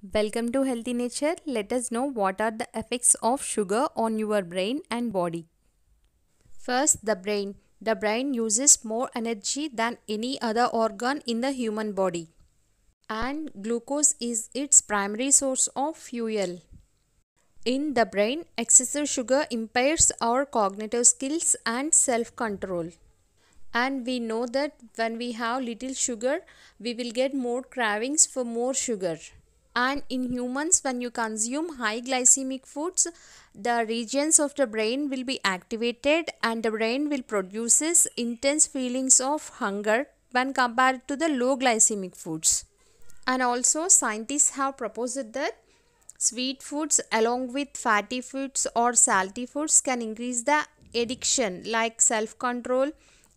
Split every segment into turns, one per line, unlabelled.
Welcome to Healthy Nature. Let us know what are the effects of sugar on your brain and body. First, the brain. The brain uses more energy than any other organ in the human body, and glucose is its primary source of fuel. In the brain, excessive sugar impairs our cognitive skills and self control. And we know that when we have little sugar, we will get more cravings for more sugar. And in humans, when you consume high glycemic foods, the regions of the brain will be activated and the brain will produces intense feelings of hunger when compared to the low glycemic foods. And also scientists have proposed that sweet foods along with fatty foods or salty foods can increase the addiction like self control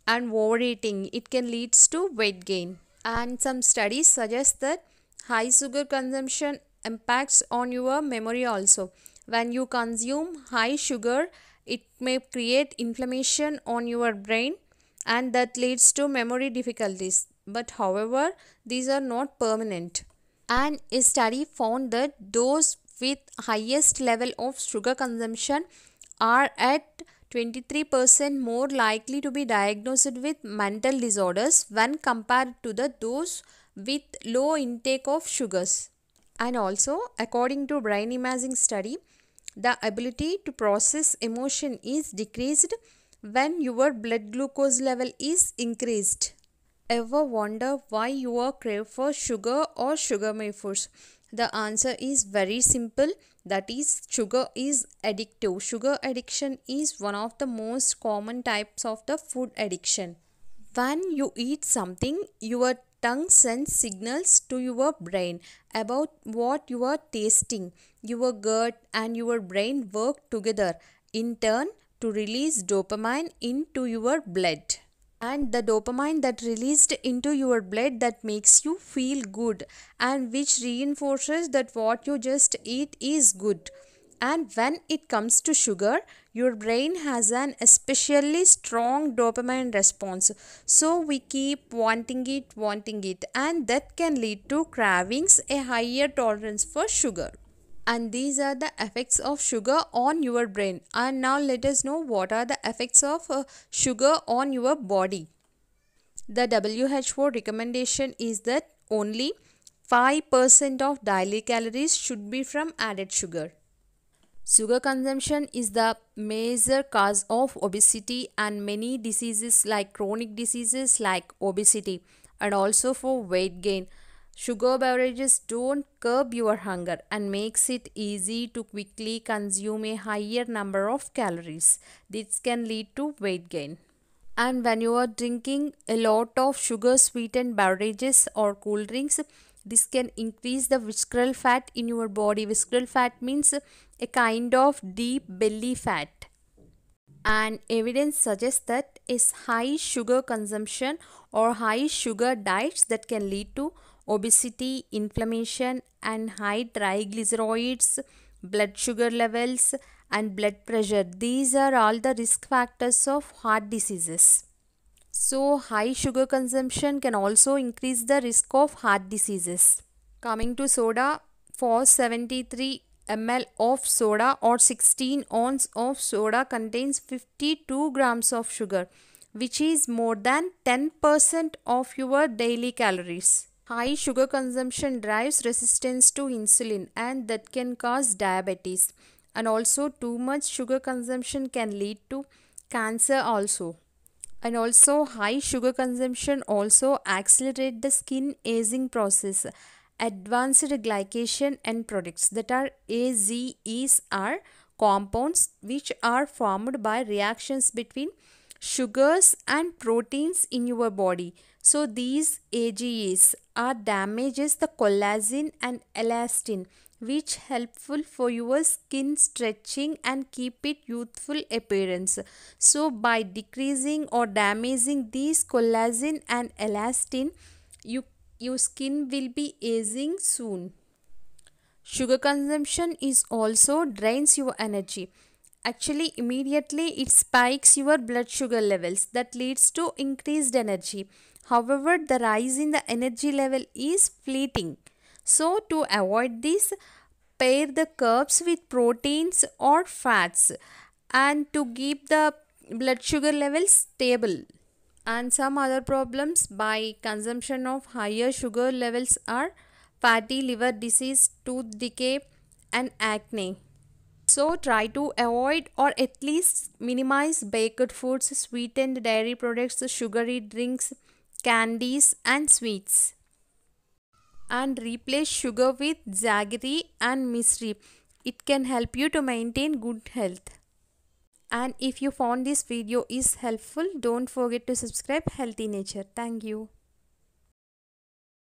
and overeating. It can lead to weight gain. And some studies suggest that high sugar consumption impacts on your memory also. When you consume high sugar, it may create inflammation on your brain and that leads to memory difficulties. But however, these are not permanent. And a study found that those with highest level of sugar consumption are at 23% more likely to be diagnosed with mental disorders when compared to those with low intake of sugars. And also, according to brain imaging study, the ability to process emotion is decreased when your blood glucose level is increased. Ever wonder why you are crave for sugar or sugar-made foods? The answer is very simple. That is, sugar is addictive. Sugar addiction is one of the most common types of the food addiction. When you eat something, your tongue sends signals to your brain about what you are tasting. Your gut and your brain work together in turn to release dopamine into your blood. And the dopamine that released into your blood that makes you feel good and which reinforces that what you just eat is good. And when it comes to sugar, your brain has an especially strong dopamine response, so we keep wanting it, and that can lead to cravings, a higher tolerance for sugar. And these are the effects of sugar on your brain. And now let us know what are the effects of sugar on your body. The WHO recommendation is that only 5% of daily calories should be from added sugar. Sugar consumption is the major cause of obesity and many diseases like chronic diseases like obesity, and also for weight gain. Sugar beverages don't curb your hunger and makes it easy to quickly consume a higher number of calories. This can lead to weight gain. And when you are drinking a lot of sugar sweetened beverages or cool drinks, this can increase the visceral fat in your body. Visceral fat means a kind of deep belly fat. And evidence suggests that is high sugar consumption or high sugar diets that can lead to obesity, inflammation, and high triglycerides, blood sugar levels, and blood pressure. These are all the risk factors of heart diseases. So, high sugar consumption can also increase the risk of heart diseases. Coming to soda, for 73 ml of soda or 16 ounce of soda contains 52 grams of sugar, which is more than 10% of your daily calories. High sugar consumption drives resistance to insulin and that can cause diabetes. And also too much sugar consumption can lead to cancer also. And also high sugar consumption also accelerate the skin aging process. Advanced glycation end products, that are AGEs, are compounds which are formed by reactions between sugars and proteins in your body. So these AGEs are damages the collagen and elastin, which helpful for your skin stretching and keep it youthful appearance. So by decreasing or damaging these collagen and elastin, your skin will be aging soon. Sugar consumption is also drains your energy. Actually, immediately it spikes your blood sugar levels that leads to increased energy. However, the rise in the energy level is fleeting. So to avoid this, pair the carbs with proteins or fats and to keep the blood sugar levels stable. And some other problems by consumption of higher sugar levels are fatty liver disease, tooth decay, and acne. So try to avoid or at least minimize baked foods, sweetened dairy products, sugary drinks, candies, and sweets. And replace sugar with jaggery and misri. It can help you to maintain good health. And if you found this video is helpful, don't forget to subscribe Healthy Nature. Thank you.